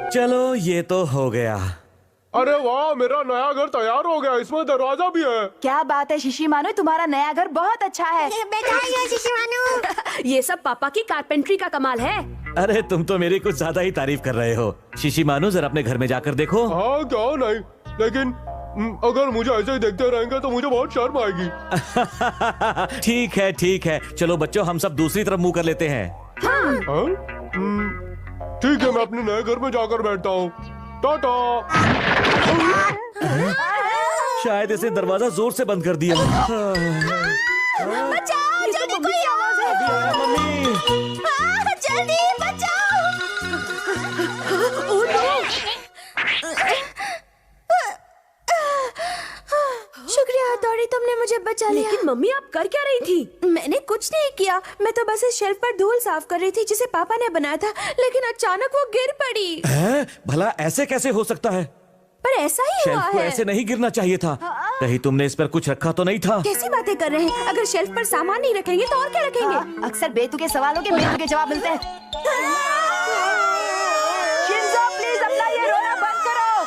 चलो ये तो हो गया। अरे वाह, मेरा नया घर तैयार हो गया, इसमें दरवाजा भी है। क्या बात है शिशिमानु, तुम्हारा नया घर बहुत अच्छा है। बधाई शिशिमानु। ये सब पापा की कारपेंट्री का कमाल है। अरे तुम तो मेरी कुछ ज्यादा ही तारीफ कर रहे हो। शिशिमानु जरा अपने घर में जाकर देखो। हाँ क्यों नहीं, लेकिन अगर मुझे ऐसे ही देखते रहेंगे तो मुझे बहुत शर्म आएगी। ठीक है, चलो बच्चों हम सब दूसरी तरफ मुंह कर लेते हैं। हाँ? ठीक है, मैं अपने नए घर में जाकर बैठता हूँ। टाटा। शायद इसे दरवाजा जोर से बंद कर दिया। बचाओ, जल्दी कोई आवाज है। मम्मी, जल्दी बचाओ। शुक्रिया हथौड़ी, तुमने मुझे बचा लिया। लेकिन मम्मी आप कर क्या रही थी? मैंने कुछ नहीं किया, मैं तो बस इस शेल्फ पर धूल साफ कर रही थी जिसे पापा ने बनाया था, लेकिन अचानक वो गिर पड़ी। है? भला ऐसे कैसे हो सकता है? पर ऐसा ही हुआ शेल्फ को है। ऐसे नहीं गिरना चाहिए था। कहीं तुमने इस पर कुछ रखा तो नहीं था? कैसी बातें कर रहे हैं? अगर शेल्फ पर सामान नहीं रखेंगे तो और क्या रखेंगे? अक्सर बेतुके सवालों के बेतुके जवाब मिलते हैं। शिंजो प्लीज अपना ये रोना बंद करो।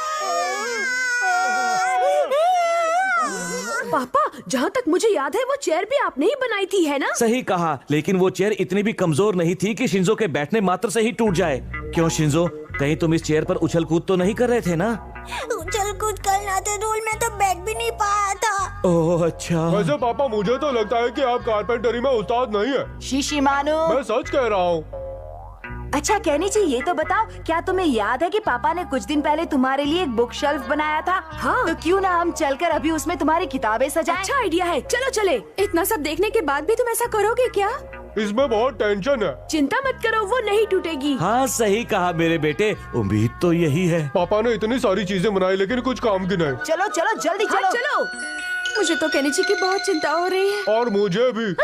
पापा जहाँ तक मुझे याद है वो चेयर भी आपने ही बनाई थी, है ना? सही कहा, लेकिन वो चेयर इतनी भी कमजोर नहीं थी कि शिंजो के बैठने मात्र से ही टूट जाए। क्यों शिंजो, कहीं तुम इस चेयर पर उछल कूद तो नहीं कर रहे थे ना? उछल कूद करना था रोल में तो बैठ भी नहीं पाया था। ओह अच्छा। वैसे पापा मुझे तो लगता है कि आप कारपेंटरी में उस्ताद नहीं है। शिशिमानु। मैं सच कह रहा हूँ। अच्छा कहनी ये तो बताओ, क्या तुम्हें याद है कि पापा ने कुछ दिन पहले तुम्हारे लिए एक बुक शेल्फ बनाया था? हाँ। तो क्यों ना हम चलकर अभी उसमें तुम्हारी किताबें सजाएं? अच्छा आइडिया है, चलो चले। इतना सब देखने के बाद भी तुम ऐसा करोगे क्या? इसमें बहुत टेंशन है। चिंता मत करो, वो नहीं टूटेगी। हाँ सही कहा मेरे बेटे, उम्मीद तो यही है। पापा ने इतनी सारी चीजें बनाई लेकिन कुछ काम की नहीं। चलो चलो जल्दी हाँ, चलो। चलो। मुझे तो केनिची की बहुत चिंता हो रही है। और मुझे भी।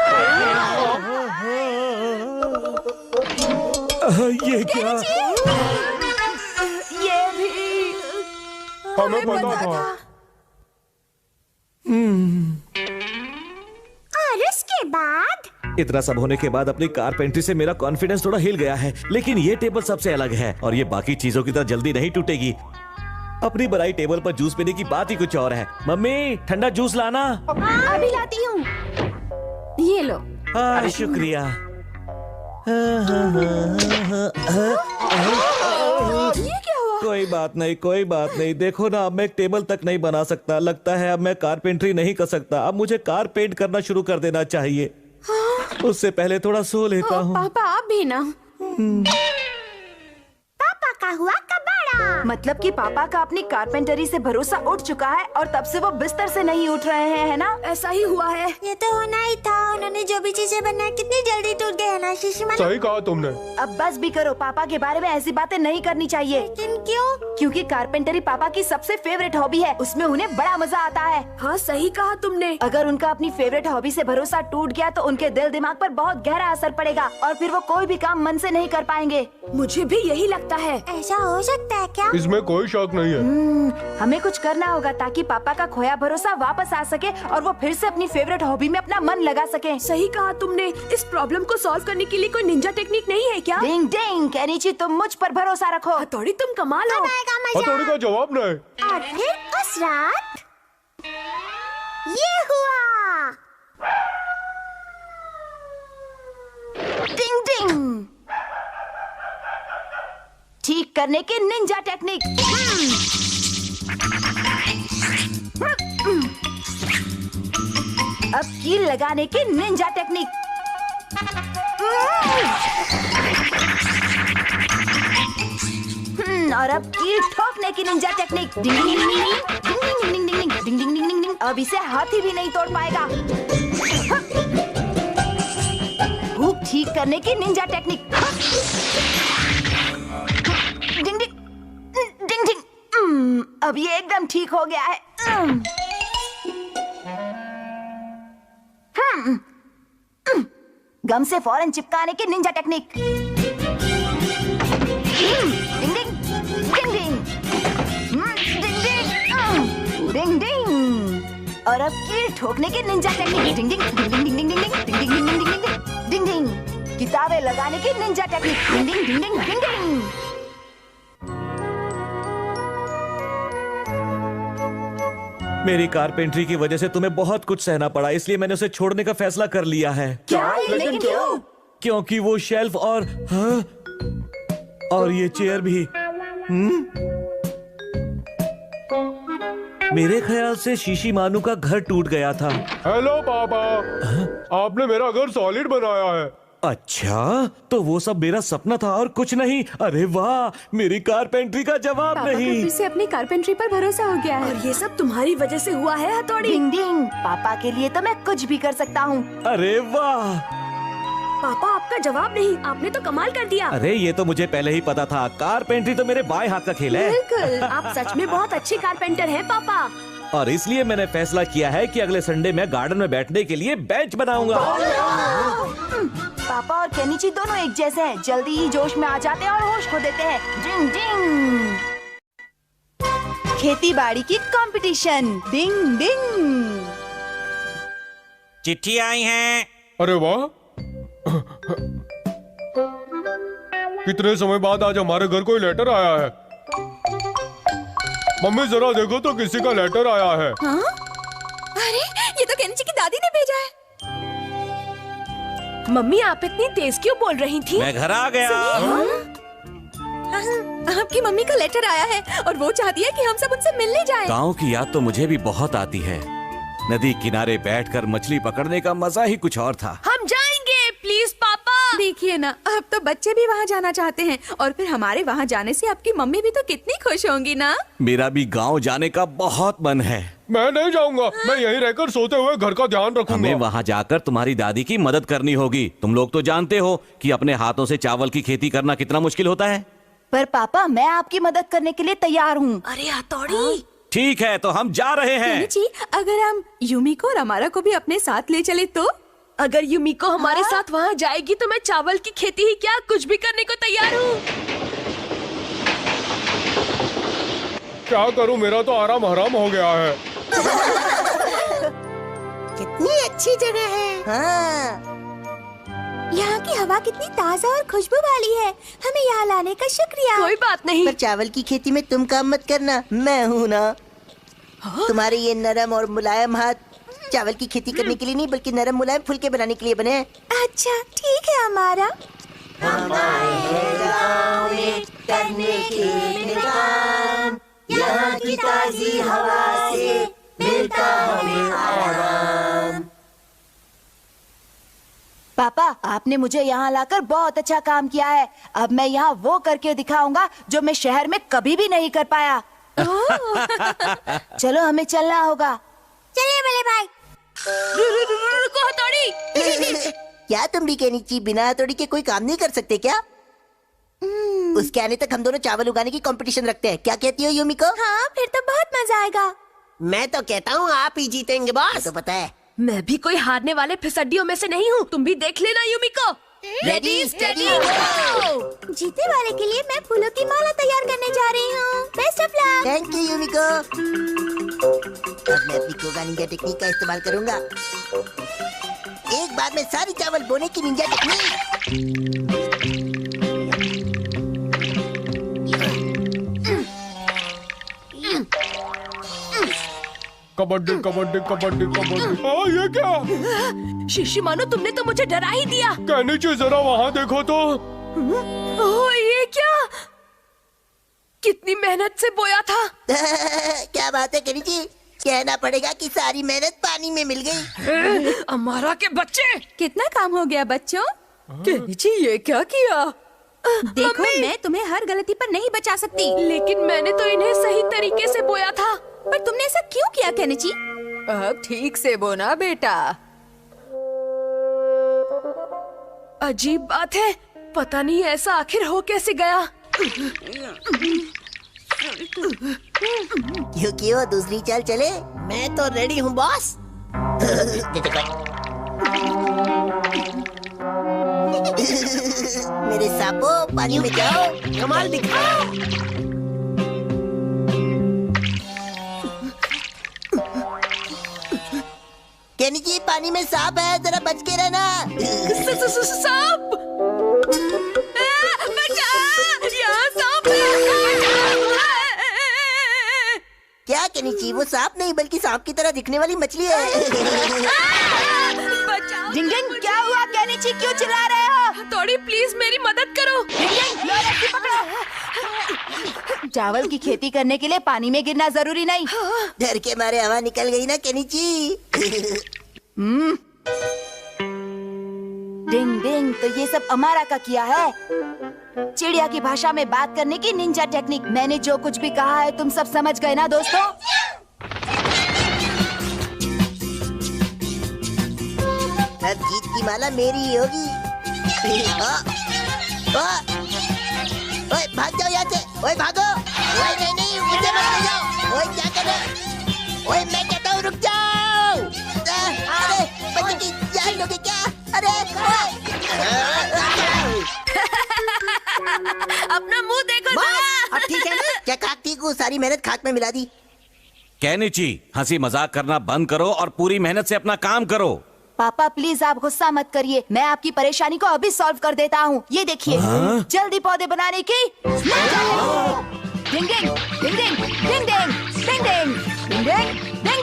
ये क्या? ये भी। हमें पता था। और उसके बाद इतना सब होने के बाद अपनी कारपेंट्री से मेरा कॉन्फिडेंस थोड़ा हिल गया है, लेकिन ये टेबल सबसे अलग है और ये बाकी चीजों की तरह जल्दी नहीं टूटेगी। अपनी बनाई टेबल पर जूस पीने की बात ही कुछ और है। मम्मी ठंडा जूस लाना। अभी लाती हूँ। ये लो। हाँ शुक्रिया। ये क्या हुआ? कोई बात नहीं, देखो ना अब मैं एक टेबल तक नहीं बना सकता। लगता है अब मैं कारपेंट्री नहीं कर सकता। अब मुझे कार पेंट करना शुरू कर देना चाहिए। उससे पहले थोड़ा सो लेता हूँ। पापा आप भी ना। पापा का हुआ कबाड़ा। मतलब कि पापा का अपनी कारपेंटरी से भरोसा उठ चुका है और तब से वो बिस्तर से नहीं उठ रहे हैं, है ना? ऐसा ही हुआ है। ये तो होना ही था। उन्होंने जो भी चीजें बनाई कितनी जल्दी टूट गए ना शिशिमानु। सही कहा तुमने। अब बस भी करो, पापा के बारे में ऐसी बातें नहीं करनी चाहिए। लेकिन क्यों? क्योंकि कारपेंटरी पापा की सबसे फेवरेट हॉबी है, उसमें उन्हें बड़ा मजा आता है। हाँ सही कहा तुमने। अगर उनका अपनी फेवरेट हॉबी से भरोसा टूट गया तो उनके दिल दिमाग पर बहुत गहरा असर पड़ेगा और फिर वो कोई भी काम मन से नहीं कर पाएंगे। मुझे भी यही लगता है। ऐसा हो सकता है क्या? इसमें कोई शक नहीं है। हमें कुछ करना होगा ताकि पापा का खोया भरोसा वापस आ सके और वो फिर से अपनी फेवरेट हॉबी में अपना मन लगा सके। सही कहा तुमने। इस प्रॉब्लम को सॉल्व करने के लिए कोई निंजा टेक्निक नहीं है क्या? डिंग डिंग, केनिची तुम मुझ पर भरोसा रखो। हथौड़ी तुम कमाल हो। आएगा मजा। हथौड़ी का जवाब नहीं। और फिर उस रात ये हुआ। डिंग डिंग, ठीक करने की निंजा टेक्निक। अब कील लगाने की निंजा टेक्निक। और अब कील ठोकने की निंजा टेक्निक। डिंग डिंग डिंग डिंग डिंग डिंग डिंग डिंग डिंग डिंग डिंग डिंग। अब इसे हाथी भी नहीं तोड़ पाएगा। हुक ठीक करने की निंजा टेक्निक। डिंग डिंग डिंग डिंग। अब ये एकदम ठीक हो गया है। गम से फौरन चिपकाने की निंजा टेक्निक। डिंग डिंग डिंग डिंग डिंग डिंग डिंग डिंग। और अब कील ठोकने की निंजा टेक्निक। डिंग डिंग डिंग डिंग डिंग डिंग डिंग डिंग डिंग डिंग डिंग डिंग डिंग डिंग। किताबें लगाने की निंजा टेक्निक। डिंग डिंग डिंग डिंग डिंग डिंग। मेरी कारपेंट्री की वजह से तुम्हें बहुत कुछ सहना पड़ा, इसलिए मैंने उसे छोड़ने का फैसला कर लिया है। क्या? लेकिन क्यों? क्योंकि वो शेल्फ और और ये चेयर भी। मेरे ख्याल से शीशी मानू का घर टूट गया था। हेलो पापा, आपने मेरा घर सॉलिड बनाया है। अच्छा, तो वो सब मेरा सपना था और कुछ नहीं। अरे वाह, मेरी कारपेंट्री का जवाब पापा को नहीं। फिर से अपनी कारपेंट्री पर भरोसा हो गया है। और ये सब तुम्हारी वजह से हुआ है हथौड़ी। डिंग डिंग। पापा के लिए तो मैं कुछ भी कर सकता हूँ। अरे वाह, पापा आपका जवाब नहीं, आपने तो कमाल कर दिया। अरे ये तो मुझे पहले ही पता था। कारपेंट्री तो मेरे बाएं हाथ का खेल है। बिल्कुल। आप सच में बहुत अच्छे कारपेंटर हैं पापा। और इसलिए मैंने फैसला किया है कि अगले संडे मैं गार्डन में बैठने के लिए बेंच बनाऊंगा। पापा और केनिची दोनों एक जैसे हैं, जल्दी ही जोश में आ जाते हैं और होश खो देते हैं। डिंग डिंग। खेती बाड़ी की कंपटीशन। डिंग डिंग। चिट्ठी आई है। अरे वाह, कितने समय बाद आज हमारे घर कोई लेटर आया है। मम्मी जरा देखो तो किसी का लेटर आया है। अरे ये तो केनिची की दादी ने भेजा है। मम्मी आप इतनी तेज क्यों बोल रही थी? मैं घर आ गया। आपकी मम्मी का लेटर आया है और वो चाहती है कि हम सब उनसे मिलने जाएं। गांव की याद तो मुझे भी बहुत आती है। नदी किनारे बैठकर मछली पकड़ने का मजा ही कुछ और था। हम जाएंगे, प्लीज पापा। देखिए ना, अब तो बच्चे भी वहाँ जाना चाहते हैं और फिर हमारे वहाँ जाने से आपकी मम्मी भी तो कितनी खुश होंगी ना। मेरा भी गांव जाने का बहुत मन है। मैं नहीं जाऊंगा, मैं यहीं रहकर सोते हुए घर का ध्यान हमें रखूंगा। वहाँ जाकर तुम्हारी दादी की मदद करनी होगी। तुम लोग तो जानते हो कि अपने हाथों से चावल की खेती करना कितना मुश्किल होता है। पर पापा, मैं आपकी मदद करने के लिए तैयार हूँ। अरे हथौड़ी। ठीक है, तो हम जा रहे हैं। केनिची, अगर हम यूमिको और अमारा को भी अपने साथ ले चले तो? अगर यूमिको हमारे साथ वहाँ जाएगी तो मैं चावल की खेती ही क्या कुछ भी करने को तैयार हूँ। क्या करूं, मेरा तो आराम हराम हो गया है। कितनी अच्छी जगह है। हाँ। यहाँ की हवा कितनी ताज़ा और खुशबू वाली है। हमें यहाँ लाने का शुक्रिया। कोई बात नहीं। पर चावल की खेती में तुम काम मत करना, मैं हूँ ना। तुम्हारे ये नरम और मुलायम हाथ चावल की खेती करने के लिए नहीं, बल्कि नरम मुलायम फुलके बनाने के लिए बने हैं। अच्छा ठीक है हमारा। करने के काम, यहाँ की ताजी हवा से मिलता हमें आराम। पापा, आपने मुझे यहाँ लाकर बहुत अच्छा काम किया है। अब मैं यहाँ वो करके दिखाऊंगा जो मैं शहर में कभी भी नहीं कर पाया। चलो हमें चलना होगा। चलिए बड़े भाई। रुको हथौड़ी। क्या तुम भी केनिची बिना हथौड़ी के कोई काम नहीं कर सकते क्या? उसके आने तक हम दोनों चावल उगाने की कंपटीशन रखते हैं। क्या कहती हो यूमिको? हाँ, फिर तो बहुत मजा आएगा। मैं तो कहता हूँ आप ही जीतेंगे बॉस। तो पता है। मैं भी कोई हारने वाले फिसड्डियों में से नहीं हूँ। तुम भी देख लेना यूमिको। रेडी स्टेडी गो। जीते वाले के लिए मैं फूलों की माला तैयार करने जा रही हूँ। Best of luck. Thank you Yumiko. अब मैं अपनी कोगा निंजा टेक्निक का इस्तेमाल करूंगा। एक बार में सारी चावल बोने की निंजा टेक्निक। कबड्डी कबड्डी कबड्डी कबड्डी। हाँ, ये क्या? शीशी मानो, तुमने तो मुझे डरा ही दिया। केनिची जरा वहाँ देखो तो। ओह, ये क्या? कितनी मेहनत से बोया था। क्या बात है केनिची, कहना पड़ेगा कि सारी मेहनत पानी में मिल गई। अमारा के बच्चे। कितना काम हो गया बच्चों। केनिची, ये क्या किया? देखो, मम्मी। मैं तुम्हें हर गलती पर नहीं बचा सकती। लेकिन मैंने तो इन्हें सही तरीके से बोया था। पर तुमने ऐसा क्यों किया केनिची? अब ठीक से बोना बेटा। अजीब बात है, पता नहीं ऐसा आखिर हो कैसे गया। क्यों दूसरी चाल चले? मैं तो रेडी हूँ बॉस। मेरे सांपों, पानी में जाओ, कमाल दिखाओ। केनिची, पानी में सांप है, जरा बच के रहना। सांप। केनिची, वो सांप नहीं बल्कि सांप की तरह दिखने वाली मछली है। बचाओ डिंग डिंग, क्या हुआ केनिची, क्यों चिल्ला रहे हो? थोड़ी प्लीज मेरी मदद करो। डिंग डिंग, लो रस्सी पकड़ो। चावल की खेती करने के लिए पानी में गिरना जरूरी नहीं। डर के मारे हवा निकल गई ना केनिची। डिंग डिंग, तो ये सब अमारा का किया है। चिड़िया की भाषा में बात करने की निंजा टेक्निक। मैंने जो कुछ भी कहा है तुम सब समझ गए ना दोस्तों? अब जीत की माला मेरी ही होगी। ओए भाग जाओ यहाँ से, ओए भागो। ओए नहीं नहीं, मुझे मत ले जाओ। ओए क्या कर रहे हो? ओए मैं कहता हूँ रुक जाओ। अरे बच्चे की जान लोगे क्या? अरे अपना मुंह देखो जरा। अब ठीक है ना? क्या खाक थी को सारी मेहनत खाक में मिला दी। केनिची, हंसी मजाक करना बंद करो और पूरी मेहनत से अपना काम करो। पापा प्लीज आप गुस्सा मत करिए, मैं आपकी परेशानी को अभी सॉल्व कर देता हूँ। ये देखिए, जल्दी पौधे बनाने की। डिंग डिंग डिंग डिंग डिंग डिंग डिंग डिंग डिंग डिंग डिंग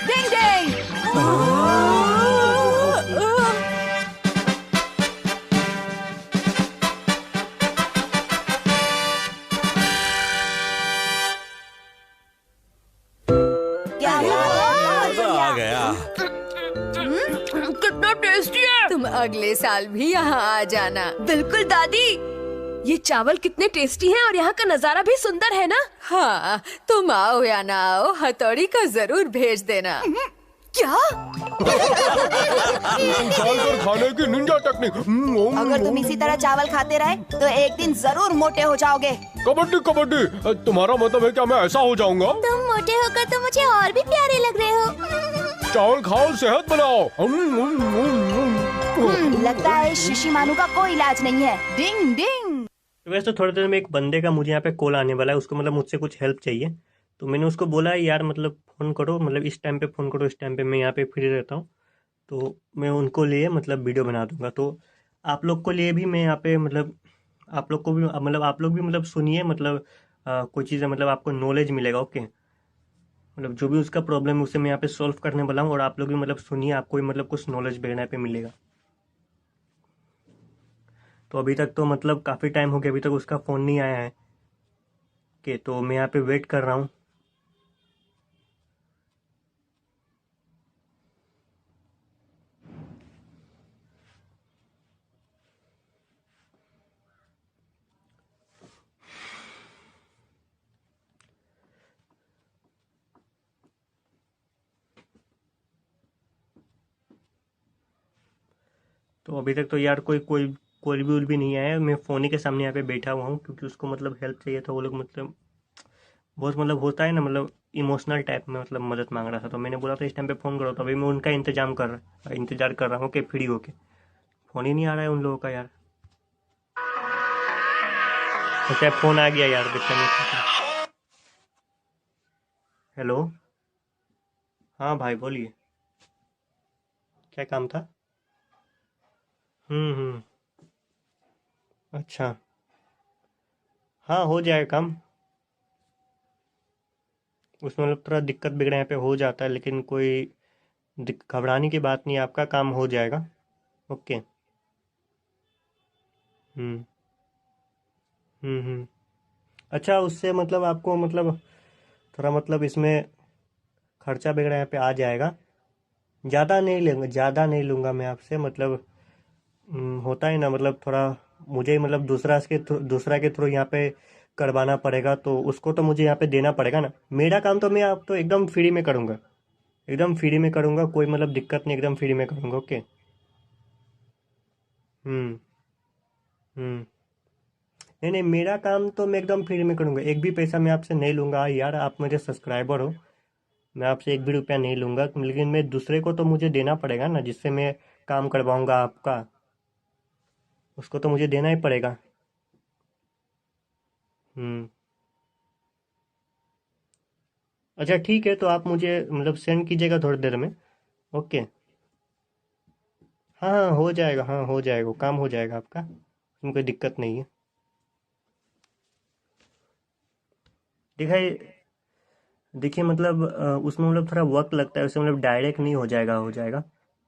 डिंग डिंग। क्या मजा आ गया। कितना टेस्टी है। तुम अगले साल भी यहाँ आ जाना। बिल्कुल दादी, ये चावल कितने टेस्टी हैं और यहाँ का नजारा भी सुंदर है ना। हाँ, तुम आओ या ना आओ, हथौड़ी को जरूर भेज देना। क्या? डालकर खाने की निंजा टेक्निक। अगर तुम इसी तरह चावल खाते रहे तो एक दिन जरूर मोटे हो जाओगे। कबड्डी कबड्डी, तुम्हारा मतलब है क्या मैं ऐसा हो जाऊंगा? तुम मोटे होकर तो मुझे और भी प्यारे लग रहे हो। चावल खाओ, सेहत बनाओ। लगता है इस शिशी मानू का कोई इलाज नहीं है। डिंग डिंग। वैसे तो थोड़ी देर में एक बंदे का मुझे यहाँ पे कॉल आने वाला है, उसको मतलब मुझसे कुछ हेल्प चाहिए। तो मैंने उसको बोला यार मतलब फ़ोन करो, मतलब इस टाइम पे फ़ोन करो, इस टाइम पे मैं यहाँ पे फ्री रहता हूँ, तो मैं उनको लिए मतलब वीडियो बना दूंगा। तो आप लोग को लिए भी मैं यहाँ पे मतलब आप लोग को भी मतलब आप लोग भी मतलब सुनिए, मतलब कोई चीज़ें मतलब आपको नॉलेज मिलेगा। ओके, मतलब जो भी उसका प्रॉब्लम है उसे मैं यहाँ पे सॉल्व करने वाला हूँ, और आप लोग भी मतलब सुनिए, आपको भी मतलब कुछ नॉलेज यहाँ पे मिलेगा। तो अभी तक तो मतलब काफ़ी टाइम हो गया, अभी तक उसका फ़ोन नहीं आया है। ओके, तो मैं यहाँ पे वेट कर रहा हूँ। तो अभी तक तो यार कोई कोई कोई भी नहीं आया है। मैं फ़ोन ही के सामने यहाँ पे बैठा हुआ हूँ, क्योंकि उसको मतलब हेल्प चाहिए था। वो लोग मतलब बहुत मतलब होता है ना, मतलब इमोशनल टाइप में मतलब मदद मांग रहा था। तो मैंने बोला था इस टाइम पे फ़ोन करो, तो अभी मैं उनका इंतज़ार कर रहा हूँ कि फ्री होके। फ़ोन ही नहीं आ रहा है उन लोगों का यार। अच्छा, फ़ोन आ गया यार, देखते हैं। हेलो, हाँ भाई बोलिए, क्या काम था? हम्म, अच्छा, हाँ हो जाएगा काम। उसमें मतलब थोड़ा दिक्कत वगैरह यहाँ पे हो जाता है, लेकिन कोई घबराने की बात नहीं है, आपका काम हो जाएगा। ओके। हम्म हम्म। अच्छा, उससे मतलब आपको मतलब थोड़ा मतलब इसमें खर्चा वगैरह यहाँ पे आ जाएगा। ज़्यादा नहीं लूँगा मैं आपसे, मतलब होता है ना, मतलब थोड़ा मुझे मतलब दूसरा के थ्रू यहाँ पे करवाना पड़ेगा, तो उसको तो मुझे यहाँ पे देना पड़ेगा ना। मेरा काम तो मैं आप तो एकदम फ्री में करूँगा, एकदम फ्री में करूँगा, कोई मतलब दिक्कत नहीं, एकदम फ्री में करूँगा। ओके। हम्म हम्म। नहीं नहीं, मेरा काम तो मैं एकदम फ्री में करूँगा, एक भी पैसा मैं आपसे नहीं लूँगा यार, आप मेरे सब्सक्राइबर हो, मैं आपसे एक भी रुपया नहीं लूँगा। लेकिन मैं दूसरे को तो मुझे देना पड़ेगा ना, जिससे मैं काम करवाऊँगा आपका, उसको तो मुझे देना ही पड़ेगा। हम्म। अच्छा ठीक है, तो आप मुझे मतलब सेंड कीजिएगा थोड़ी देर में। ओके। हाँ हाँ हो जाएगा, हाँ हो जाएगा, काम हो जाएगा आपका, उसमें कोई दिक्कत नहीं है। दिखाई देखिए मतलब उसमें मतलब थोड़ा वक्त लगता है, उससे मतलब डायरेक्ट नहीं हो जाएगा।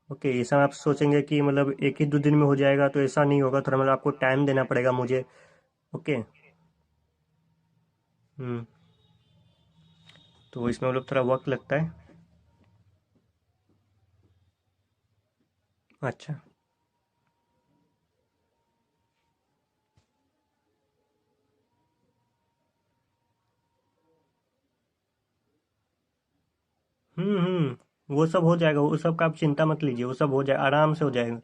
ओके, ऐसा आप सोचेंगे कि मतलब 1 ही 2 दिन में हो जाएगा, तो ऐसा नहीं होगा, थोड़ा मतलब आपको टाइम देना पड़ेगा मुझे। ओके। हम्म। तो इसमें मतलब थोड़ा वक्त लगता है। अच्छा। वो सब हो जाएगा, वो सब का आप चिंता मत लीजिए, वो सब हो जाए, आराम से हो जाएगा।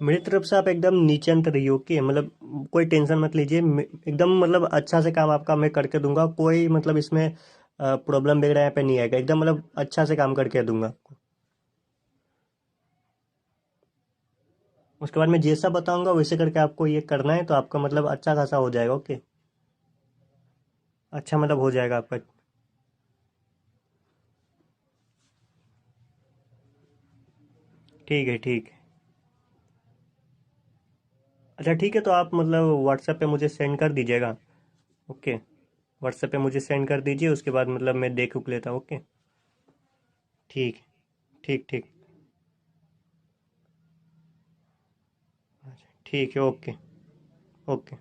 मेरी तरफ से आप एकदम निश्चिंत रहिए। ओके, मतलब कोई टेंशन मत लीजिए, एकदम मतलब अच्छा से काम आपका मैं करके दूंगा, कोई मतलब इसमें प्रॉब्लम वगैरह यहाँ पे नहीं आएगा, एकदम मतलब अच्छा से काम करके दूंगा आपको। उसके बाद मैं जैसा बताऊंगा वैसे करके आपको ये करना है, तो आपका मतलब अच्छा खासा हो जाएगा। ओके, अच्छा मतलब हो जाएगा आपका। ठीक है, ठीक है। अच्छा ठीक है, तो आप मतलब व्हाट्सएप पे मुझे सेंड कर दीजिएगा। ओके, व्हाट्सएप पे मुझे सेंड कर दीजिए, उसके बाद मतलब मैं देख उख लेता हूँ। ओके। ठीक है, ठीक ठीक। अच्छा, ठीक है। ओके। ओके।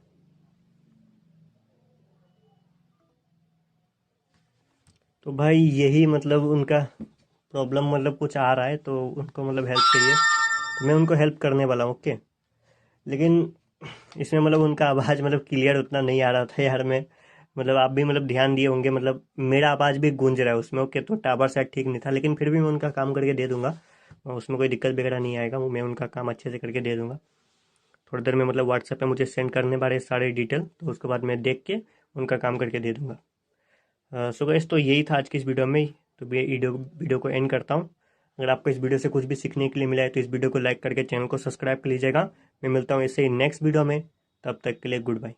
तो भाई यही मतलब उनका प्रॉब्लम मतलब कुछ आ रहा है, तो उनको मतलब हेल्प चाहिए, तो मैं उनको हेल्प करने वाला हूँ। ओके। लेकिन इसमें मतलब उनका आवाज़ मतलब क्लियर उतना नहीं आ रहा था यार। मैं मतलब आप भी मतलब ध्यान दिए होंगे, मतलब मेरा आवाज़ भी गूंज रहा है उसमें। ओके, तो टावर शायद ठीक नहीं था, लेकिन फिर भी मैं उनका काम करके दे दूंगा, और उसमें कोई दिक्कत वगैरह नहीं आएगा, मैं उनका काम अच्छे से करके दे दूंगा। थोड़ी देर में मतलब व्हाट्सएप पे मुझे सेंड करने बारे सारे डिटेल, तो उसके बाद मैं देख के उनका काम करके दे दूंगा। सो गाइस, तो यही था आज की इस वीडियो में। तो मैं वीडियो को एंड करता हूँ। अगर आपको इस वीडियो से कुछ भी सीखने के लिए मिला है, तो इस वीडियो को लाइक करके चैनल को सब्सक्राइब कर लीजिएगा। मैं मिलता हूँ इससे नेक्स्ट वीडियो में, तब तक के लिए गुड बाय।